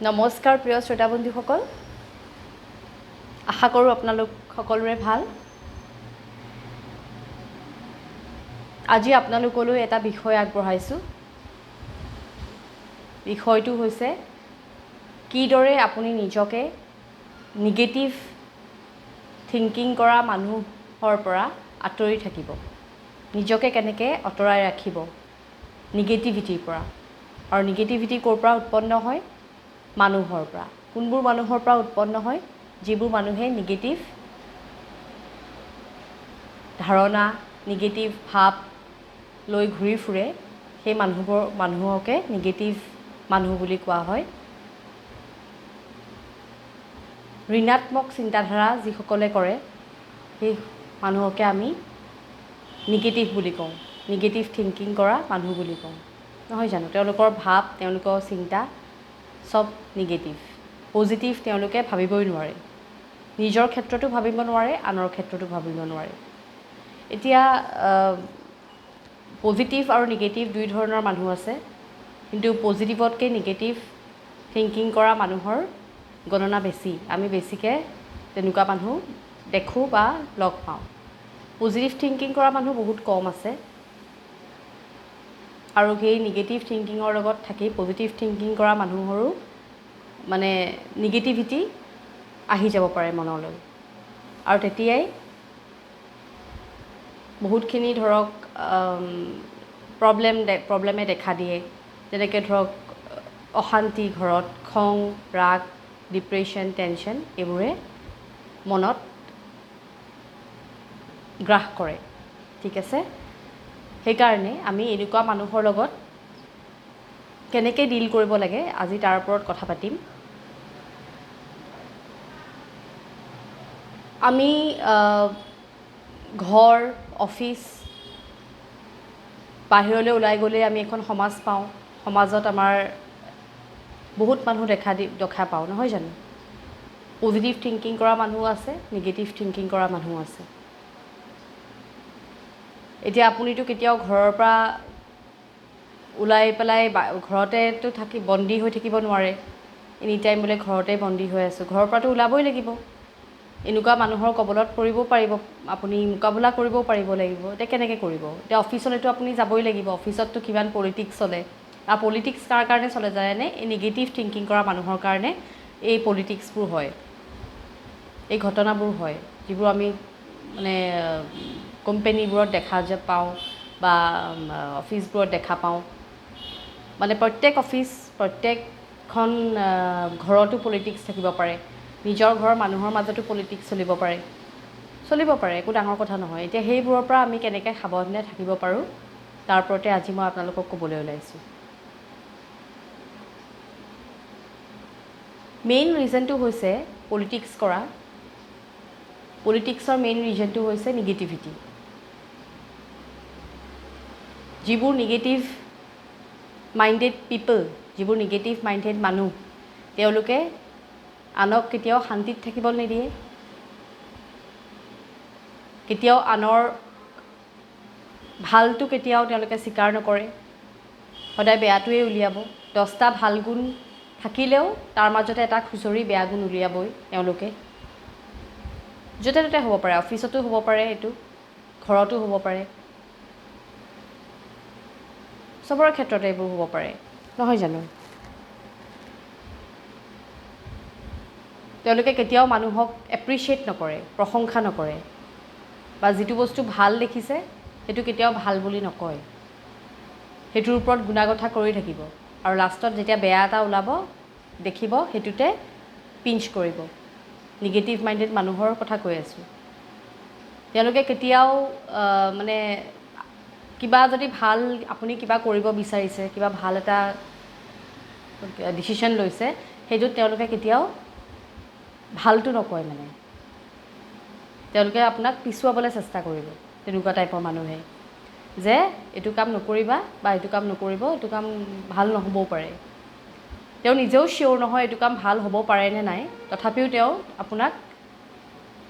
নমস্কাৰ প্ৰিয় শ্ৰোতা বন্ধুসকল, আশা কৰোঁ আপোনালোক সকলোৰে ভাল। আজি আপোনালোকলৈ এটা বিষয় আগবঢ়াইছোঁ। বিষয়টো হৈছে কিদৰে আপুনি নিজকে নিগেটিভ থিংকিং কৰা মানুহৰ পৰা আঁতৰি থাকিব, নিজকে কেনেকৈ আঁতৰাই ৰাখিব নিগেটিভিটিৰ পৰা। আৰু নিগেটিভিটি ক'ৰ পৰা উৎপন্ন হয়? মানুহৰ পৰা। কোনবোৰ মানুহৰ পৰা উৎপন্ন হয়? যিবোৰ মানুহে নিগেটিভ ধাৰণা, নিগেটিভ ভাৱ লৈ ঘূৰি ফুৰে, সেই মানুহকে নিগেটিভ মানুহ বুলি কোৱা হয়। ঋণাত্মক চিন্তাধাৰা যিসকলে কৰে, সেই মানুহকে আমি নিগেটিভ বুলি কওঁ, নিগেটিভ থিংকিং কৰা মানুহ বুলি কওঁ, নহয় জানো? তেওঁলোকৰ ভাৱ, তেওঁলোকৰ চিন্তা চব নিগেটিভ। পজিটিভ তেওঁলোকে ভাবিবই নোৱাৰে। নিজৰ ক্ষেত্ৰতো ভাবিব নোৱাৰে, আনৰ ক্ষেত্ৰতো ভাবিব নোৱাৰে। এতিয়া পজিটিভ আৰু নিগেটিভ দুই ধৰণৰ মানুহ আছে, কিন্তু পজিটিভতকৈ নিগেটিভ থিংকিং কৰা মানুহৰ গণনা বেছি। আমি বেছিকৈ তেনেকুৱা মানুহ দেখোঁ বা লগ পাওঁ। পজিটিভ থিংকিং কৰা মানুহ বহুত কম আছে, আৰু সেই নিগেটিভ থিংকিঙৰ লগত থাকি পজিটিভ থিংকিং কৰা মানুহৰো মানে নিগেটিভিটি আহি যাব পাৰে মনলৈ, আৰু তেতিয়াই বহুতখিনি ধৰক প্ৰব্লেমে দেখা দিয়ে। যেনেকৈ ধৰক অশান্তি ঘৰত, খং, ৰাগ, ডিপ্ৰেশ্যন, টেনশ্যন এইবোৰে মনত গ্ৰাস কৰে। ঠিক আছে? সেইকাৰণে আমি এনেকুৱা মানুহৰ লগত কেনেকৈ ডিল কৰিব লাগে, আজি তাৰ ওপৰত কথা পাতিম। আমি ঘৰ, অফিচ, বাহিৰলৈ ওলাই গ'লে আমি এখন সমাজ পাওঁ। সমাজত আমাৰ বহুত মানুহ দেখা পাওঁ, নহয় জানো? পজিটিভ থিংকিং কৰা মানুহ আছে, নিগেটিভ থিংকিং কৰা মানুহ আছে। এতিয়া আপুনিতো কেতিয়াও ঘৰৰ পৰা ওলাই পেলাই ঘৰতেতো বন্দী হৈ থাকিব নোৱাৰে। এনি টাইম বোলে ঘৰতে বন্দী হৈ আছোঁ, ঘৰৰ পৰাতো ওলাবই লাগিব। এনেকুৱা মানুহৰ কবলত পৰিবও পাৰিব, আপুনি মোকাবিলা কৰিবও পাৰিব লাগিব। এতিয়া কেনেকৈ কৰিব? এতিয়া অফিচলৈতো আপুনি যাবই লাগিব। অফিচততো কিমান পলিটিক্স চলে, আৰু পলিটিক্স কাৰ কাৰণে চলে জানেনে? এই নিগেটিভ থিংকিং কৰা মানুহৰ কাৰণে এই পলিটিক্সবোৰ হয়, এই ঘটনাবোৰ হয়, যিবোৰ আমি মানে কোম্পেনীবোৰত দেখা পাওঁ বা অফিচবোৰত দেখা পাওঁ। মানে প্ৰত্যেক অফিচ, প্ৰত্যেকখন ঘৰতো পলিটিক্স থাকিব পাৰে। নিজৰ ঘৰৰ মানুহৰ মাজতো পলিটিক্স চলিব পাৰে, একো ডাঙৰ কথা নহয়। এতিয়া সেইবোৰৰ পৰা আমি কেনেকৈ সাৱধানে থাকিব পাৰোঁ, তাৰ ওপৰতে আজি মই আপোনালোকক ক'বলৈ ওলাইছোঁ। মেইন ৰিজনটো হৈছে পলিটিক্সৰ মেইন ৰিজনটো হৈছে নিগেটিভিটি। যিবোৰ নিগেটিভ মাইণ্ডেড পিপল, যিবোৰ নিগেটিভ মাইণ্ডেড মানুহ, তেওঁলোকে আনক কেতিয়াও শান্তিত থাকিব নিদিয়ে, কেতিয়াও আনৰ ভালটো কেতিয়াও তেওঁলোকে স্বীকাৰ নকৰে, সদায় বেয়াটোৱে উলিয়াব। 10টা ভাল গুণ থাকিলেও তাৰ মাজতে এটা খুচৰি বেয়া গুণ উলিয়াবই তেওঁলোকে। য'তে ত'তে হ'ব পাৰে, অফিচতো হ'ব পাৰে, এইটো ঘৰতো হ'ব পাৰে, চবৰে ক্ষেত্ৰতে এইবোৰ হ'ব পাৰে, নহয় জানো? তেওঁলোকে কেতিয়াও মানুহক এপ্ৰিচিয়েট নকৰে, প্ৰশংসা নকৰে, বা যিটো বস্তু ভাল দেখিছে সেইটো কেতিয়াও ভাল বুলি নকয়। সেইটোৰ ওপৰত গুণাগথা কৰি থাকিব, আৰু লাষ্টত যেতিয়া বেয়া এটা ওলাব দেখিব, সেইটোতে পিঞ্চ কৰিব। নিগেটিভ মাইণ্ডেড মানুহৰ কথা কৈ আছোঁ। তেওঁলোকে কেতিয়াও মানে কিবা যদি ভাল, আপুনি কিবা কৰিব বিচাৰিছে, কিবা ভাল এটা ডিচিশ্যন লৈছে, সেইটোত তেওঁলোকে কেতিয়াও ভালটো নকয়। মানে তেওঁলোকে আপোনাক পিছুৱাবলৈ চেষ্টা কৰিব। তেনেকুৱা টাইপৰ মানুহে যে এইটো কাম নকৰিবা বা এইটো কাম নকৰিব, এইটো কাম ভাল নহ'বও পাৰে। তেওঁ নিজেও চিয়'ৰ নহয় এইটো কাম ভাল হ'ব পাৰে নে নাই, তথাপিও তেওঁ আপোনাক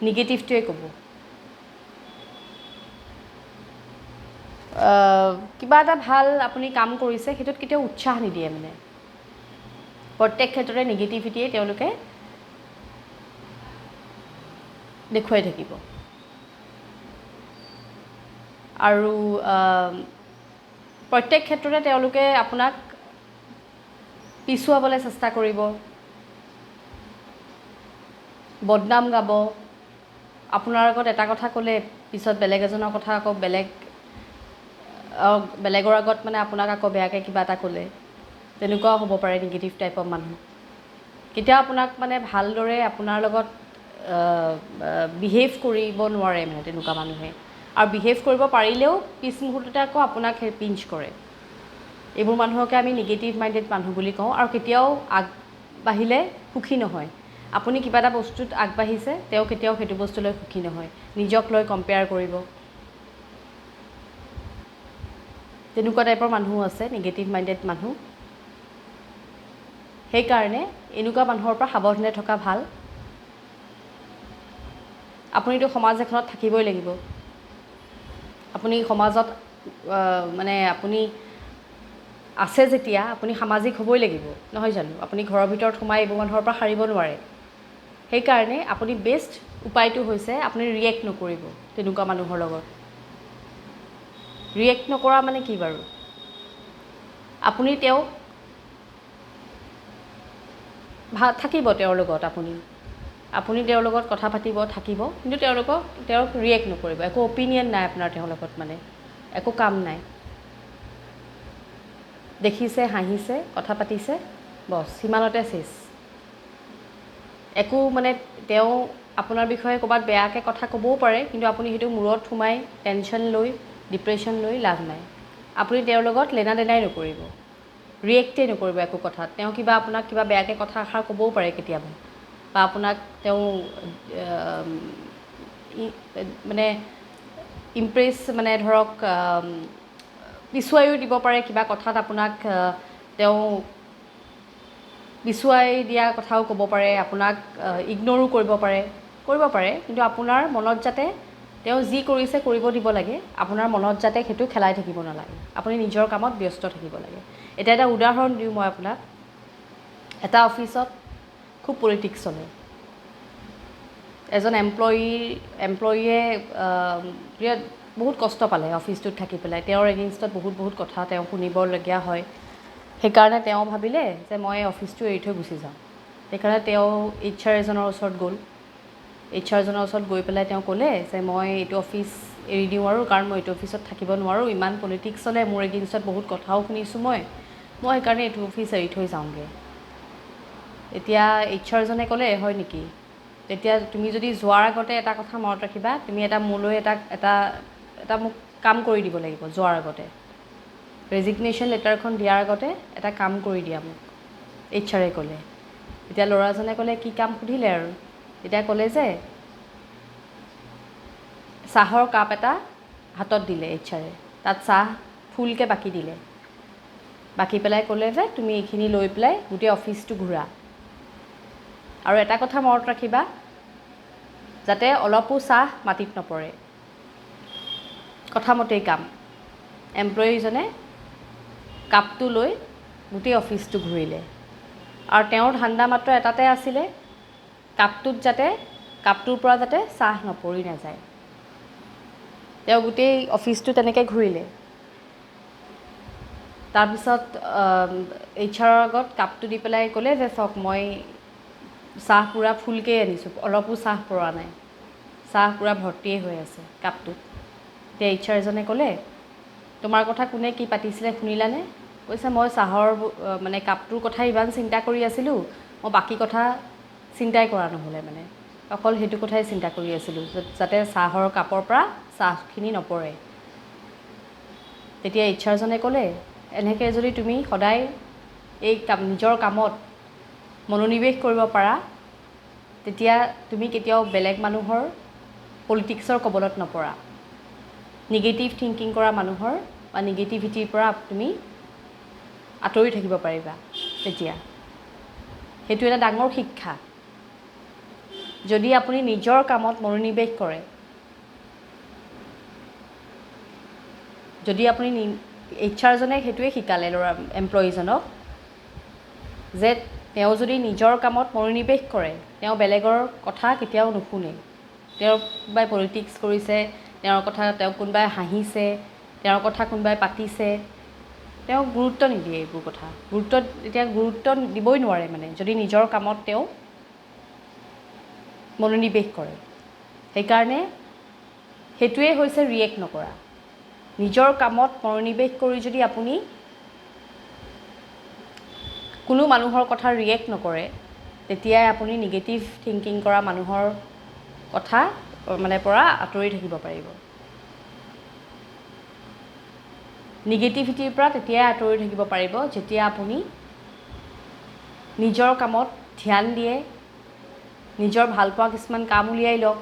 নিগেটিভটোৱে ক'ব। কিবা এটা ভাল আপুনি কাম কৰিছে, সেইটোত কেতিয়াও উৎসাহ নিদিয়ে। মানে প্ৰত্যেক ক্ষেত্ৰতে নিগেটিভিটিয়ে তেওঁলোকে দেখুৱাই থাকিব। আৰু প্ৰত্যেক ক্ষেত্ৰতে তেওঁলোকে আপোনাক পিছুৱাবলৈ চেষ্টা কৰিব, বদনাম গাব। আপোনাৰ আগত এটা কথা ক'লে পিছত বেলেগ এজনৰ কথা আকৌ বেলেগৰ আগত মানে আপোনাক আকৌ বেয়াকৈ কিবা এটা ক'লে, তেনেকুৱাও হ'ব পাৰে নিগেটিভ টাইপৰ মানুহ। কেতিয়াও আপোনাক মানে ভালদৰে আপোনাৰ লগত বিহেভ কৰিব নোৱাৰে মানে তেনেকুৱা মানুহে। আৰু বিহেভ কৰিব পাৰিলেও পিছ মুহূৰ্ততে আকৌ আপোনাক সেই পিঞ্চ কৰে। এইবোৰ মানুহকে আমি নিগেটিভ মাইণ্ডেড মানুহ বুলি কওঁ। আৰু কেতিয়াও আগবাঢ়িলে সুখী নহয়। আপুনি কিবা এটা বস্তুত আগবাঢ়িছে, তেওঁ কেতিয়াও সেইটো বস্তুলৈ সুখী নহয়, নিজক লৈ কম্পেয়াৰ কৰিব। তেনেকুৱা টাইপৰ মানুহো আছে, নিগেটিভ মাইণ্ডেড মানুহ। সেইকাৰণে এনেকুৱা মানুহৰ পৰা সাৱধানে থকা ভাল। আপুনিতো সমাজ এখনত থাকিবই লাগিব। আপুনি সমাজত মানে আপুনি আছে যেতিয়া আপুনি সামাজিক হ'বই লাগিব, নহয় জানো? আপুনি ঘৰৰ ভিতৰত সোমাই এইবোৰ মানুহৰ পৰা সাৰিব নোৱাৰে। সেইকাৰণে আপুনি বেষ্ট উপায়টো হৈছে আপুনি ৰিয়েক্ট নকৰিব তেনেকুৱা মানুহৰ লগত। ৰিয়েক্ট নকৰা মানে কি বাৰু? আপুনি তেওঁক থাকিব তেওঁৰ লগত, আপুনি তেওঁৰ লগত কথা পাতিব, থাকিব, কিন্তু তেওঁক ৰিয়েক্ট নকৰিব। একো অপিনিয়ন নাই আপোনাৰ তেওঁৰ লগত, মানে একো কাম নাই। দেখিছে, হাঁহিছে, কথা পাতিছে, বছ সিমানতে চেছ। একো মানে তেওঁ আপোনাৰ বিষয়ে ক'ৰবাত বেয়াকৈ কথা ক'বও পাৰে, কিন্তু আপুনি সেইটো মূৰত সোমাই টেনশ্যন লৈ ডিপ্ৰেশ্যন লৈ লাভ নাই। আপুনি তেওঁৰ লগত লেনা দেনাই নকৰিব, ৰিয়েক্টেই নকৰিব একো কথাত। তেওঁ আপোনাক কিবা বেয়াকৈ কথা এষাৰ ক'বও পাৰে কেতিয়াবা, বা আপোনাক তেওঁ মানে ইমপ্ৰেছ মানে ধৰক পিছুৱাইও দিব পাৰে কিবা কথাত। আপোনাক তেওঁ পিছুৱাই দিয়া কথাও ক'ব পাৰে, আপোনাক ইগনৰো কৰিব পাৰে, কিন্তু আপোনাৰ মনত যাতে তেওঁ যি কৰিছে কৰিব দিব লাগে, আপোনাৰ মনত যাতে সেইটো খেলাই থাকিব নালাগে। আপুনি নিজৰ কামত ব্যস্ত থাকিব লাগে। এতিয়া এটা উদাহৰণ দিওঁ মই আপোনাক। এটা অফিচত খুব পলিটিক্স চলে। এজন এমপ্লয়ীয়ে বহুত কষ্ট পালে অফিচটোত থাকি পেলাই। তেওঁৰ এগেইনষ্টত বহুত কথা তেওঁ শুনিবলগীয়া হয়। সেইকাৰণে তেওঁ ভাবিলে যে মই অফিচটো এৰি থৈ গুচি যাওঁ। সেইকাৰণে তেওঁ HR এজনৰ ওচৰত গ'ল। HR জনৰ ওচৰত গৈ পেলাই তেওঁ ক'লে যে মই এইটো অফিচ এৰি দিওঁ, আৰু কাৰণ মই এইটো অফিচত থাকিব নোৱাৰোঁ, ইমান পলিটিক্স চলে, মোৰ এগেইনষ্টত বহুত কথাও শুনিছোঁ মই সেইকাৰণে এইটো অফিচ এৰি থৈ যাওঁগৈ। এতিয়া HR জনে ক'লে, হয় নেকি? তেতিয়া তুমি যদি যোৱাৰ আগতে এটা কথা মনত ৰাখিবা, তুমি মোলৈ এটা মোক কাম কৰি দিব লাগিব যোৱাৰ আগতে। ৰেজিগনেশ্যন লেটাৰখন দিয়াৰ আগতে এটা কাম কৰি দিয়া মোক, HR ক'লে। এতিয়া ল'ৰাজনে ক'লে, কি কাম সুধিলে আৰু। তেতিয়া ক'লে যে চাহৰ কাপ এটা হাতত দিলে HR, তাত চাহ ফুলকৈ বাকি দিলে। বাকি পেলাই ক'লে যে তুমি এইখিনি লৈ পেলাই গোটেই অফিচটো ঘূৰা, আৰু এটা কথা মনত ৰাখিবা, যাতে অলপো চাহ মাটিত নপৰে। কথামতেই কাম। এমপ্লয়ীজনে কাপটো লৈ গোটেই অফিচটো ঘূৰিলে, আৰু তেওঁৰ ধান্দা মাত্ৰ এটাতে আছিলে, কাপটোৰ পৰা যাতে চাহ নপৰি নাযায়। তেওঁ গোটেই অফিচটো তেনেকৈ ঘূৰিলে। তাৰপিছত HR আগত কাপটো দি পেলাই ক'লে যে চাওক, মই চাহ পূৰা ফুলকৈ আনিছোঁ, অলপো চাহ পৰা নাই, চাহ পূৰা ভৰ্তিয়ে হৈ আছে কাপটোত। এতিয়া HR জনে ক'লে, তোমাৰ কথা কোনে কি পাতিছিলে শুনিলানে? কৈছে, মই চাহৰ মানে কাপটোৰ কথা ইমান চিন্তা কৰি আছিলোঁ, মই বাকী কথা চিন্তাই কৰা নহ'লে, মানে অকল সেইটো কথাই চিন্তা কৰি আছিলোঁ, যাতে চাহৰ কাপৰ পৰা চাহখিনি নপৰে। তেতিয়া HR জনে ক'লে, এনেকৈ যদি তুমি সদায় নিজৰ কামত মনোনিৱেশ কৰিব পাৰা, তেতিয়া তুমি কেতিয়াও বেলেগ মানুহৰ পলিটিক্সৰ কবলত নপৰা। নিগেটিভ থিংকিং কৰা মানুহৰ বা নিগেটিভিটিৰ পৰা তুমি আঁতৰি থাকিব পাৰিবা। তেতিয়া সেইটো এটা ডাঙৰ শিক্ষা। যদি আপুনি নিজৰ কামত মনোনিৱেশ কৰে, যদি আপুনি HR জনে সেইটোৱে শিকালে এমপ্লয়ীজনক, যে তেওঁ যদি নিজৰ কামত মনোনিৱেশ কৰে তেওঁ বেলেগৰ কথা কেতিয়াও নুশুনে। তেওঁ কোনোবাই পলিটিক্স কৰিছে, তেওঁৰ কথা তেওঁ কোনোবাই হাঁহিছে, তেওঁৰ কথা কোনোবাই পাতিছে, তেওঁ গুৰুত্ব নিদিয়ে এইবোৰ কথা। গুৰুত্ব দিবই নোৱাৰে মানে, যদি নিজৰ কামত তেওঁ মনোনিৱেশ কৰে। সেইকাৰণে সেইটোৱে হৈছে ৰিয়েক্ট নকৰা। নিজৰ কামত মনোনিৱেশ কৰি যদি আপুনি কোনো মানুহৰ কথা ৰিয়েক্ট নকৰে, তেতিয়াই আপুনি নিগেটিভ থিংকিং কৰা মানুহৰ কথা পৰা আঁতৰি থাকিব পাৰিব। নিগেটিভিটিৰ পৰা তেতিয়াই আঁতৰি থাকিব পাৰিব যেতিয়া আপুনি নিজৰ কামত ধ্যান দিয়ে, নিজৰ ভালপোৱা কিছুমান কাম উলিয়াই লওক,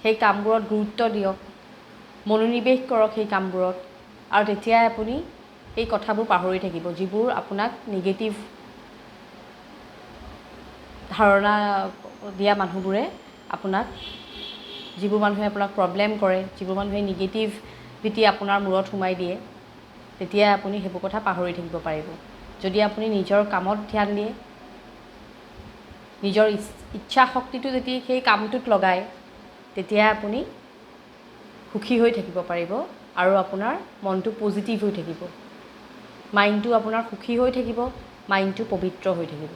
সেই কামবোৰত গুৰুত্ব দিয়ক, মনোনিৱেশ কৰক সেই কামবোৰত, আৰু তেতিয়াই আপুনি এই কথাবোৰ পাহৰি থাকিব যিবোৰ আপোনাক নিগেটিভ ধাৰণা দিয়া মানুহবোৰে যিবোৰ মানুহে আপোনাক প্ৰব্লেম কৰে, যিবোৰ মানুহে নিগেটিভিটি আপোনাৰ মূৰত সোমাই দিয়ে, তেতিয়াই আপুনি সেইবোৰ কথা পাহৰি থাকিব পাৰিব। যদি আপুনি নিজৰ কামত ধ্যান দিয়ে, নিজৰ ইচ্ছা শক্তিটো যদি সেই কামটোত লগায়, তেতিয়াই আপুনি সুখী হৈ থাকিব পাৰিব আৰু আপোনাৰ মনটো পজিটিভ হৈ থাকিব, মাইণ্ডটো আপোনাৰ সুখী হৈ থাকিব, মাইণ্ডটো পবিত্ৰ হৈ থাকিব।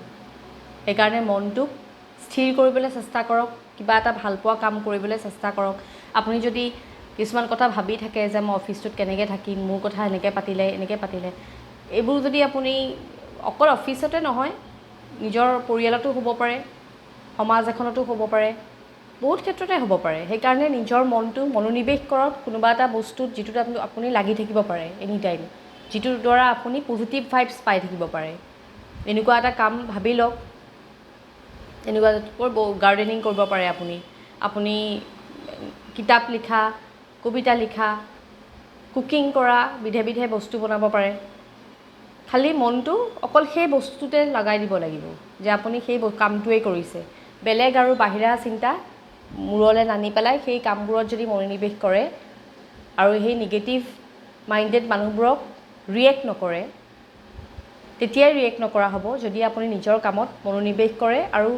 সেইকাৰণে মনটোক স্থিৰ কৰিবলৈ চেষ্টা কৰক, কিবা এটা ভালপোৱা কাম কৰিবলৈ চেষ্টা কৰক। আপুনি যদি কিছুমান কথা ভাবি থাকে যে মই অফিচটোত কেনেকৈ থাকিম, মোৰ কথা এনেকৈ পাতিলে, এইবোৰ যদি আপুনি অকল অফিচতে নহয়, নিজৰ পৰিয়ালতো হ'ব পাৰে, সমাজ এখনতো হ'ব পাৰে, বহুত ক্ষেত্ৰতে হ'ব পাৰে। সেইকাৰণে নিজৰ মনটো মনোনিৱেশ কৰক কোনোবা এটা বস্তুত যিটোত আপুনি লাগি থাকিব পাৰে এনি টাইম, যিটোৰ দ্বাৰা আপুনি পজিটিভ ভাইবছ পাই থাকিব পাৰে। এনেকুৱা এটা কাম ভাবি লওক, এনেকুৱা গাৰ্ডেনিং কৰিব পাৰে আপুনি কিতাপ লিখা, কবিতা লিখা, কুকিং কৰা, বিধে বিধে বস্তু বনাব পাৰে। খালি মনটো অকল সেই বস্তুতে লগাই দিব লাগিব যে আপুনি সেই কামটোৱেই কৰিছে। বেলেগ আৰু বাহিৰা চিন্তা মূৰলৈ নানি পেলাই সেই কামবোৰত যদি মনোনিৱেশ কৰে আৰু সেই নিগেটিভ মাইণ্ডেড মানুহবোৰক ৰিয়েক্ট নকৰে, তেতিয়াই ৰিয়েক্ট নকৰা হ'ব যদি আপুনি নিজৰ কামত মনোনিৱেশ কৰে আৰু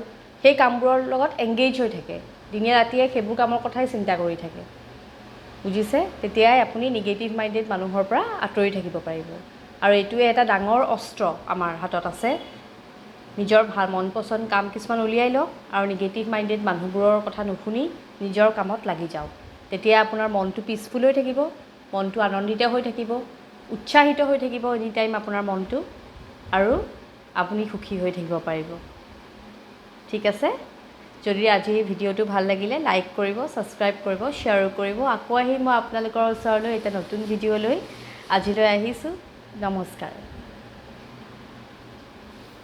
সেই কামবোৰৰ লগত এংগেজ হৈ থাকে, দিনে ৰাতিয়ে সেইবোৰ কামৰ কথাই চিন্তা কৰি থাকে, বুজিছে? তেতিয়াই আপুনি নিগেটিভ মাইণ্ডেড মানুহৰ পৰা আঁতৰি থাকিব পাৰিব। আৰু এইটোৱে এটা ডাঙৰ অস্ত্ৰ আমাৰ হাতত আছে। নিজৰ মন পচন্দ কাম কিছুমান উলিয়াই লওক আৰু নিগেটিভ মাইণ্ডেড মানুহবোৰৰ কথা নুশুনি নিজৰ কামত লাগি যাওক। তেতিয়া আপোনাৰ মনটো পিচফুল হৈ থাকিব, মনটো আনন্দিত হৈ থাকিব, উৎসাহিত হৈ থাকিব এনি টাইম আপোনাৰ মনটো, আৰু আপুনি সুখী হৈ থাকিব পাৰিব। ঠিক আছে? যদি আজি ভিডিঅ'টো ভাল লাগিলে লাইক কৰিব, ছাবস্ক্ৰাইব কৰিব, শ্বেয়াৰো কৰিব। আকৌ আহিম মই আপোনালোকৰ ওচৰলৈ এটা নতুন ভিডিঅ' লৈ। আজিলৈ আহিছোঁ, নমস্কাৰ।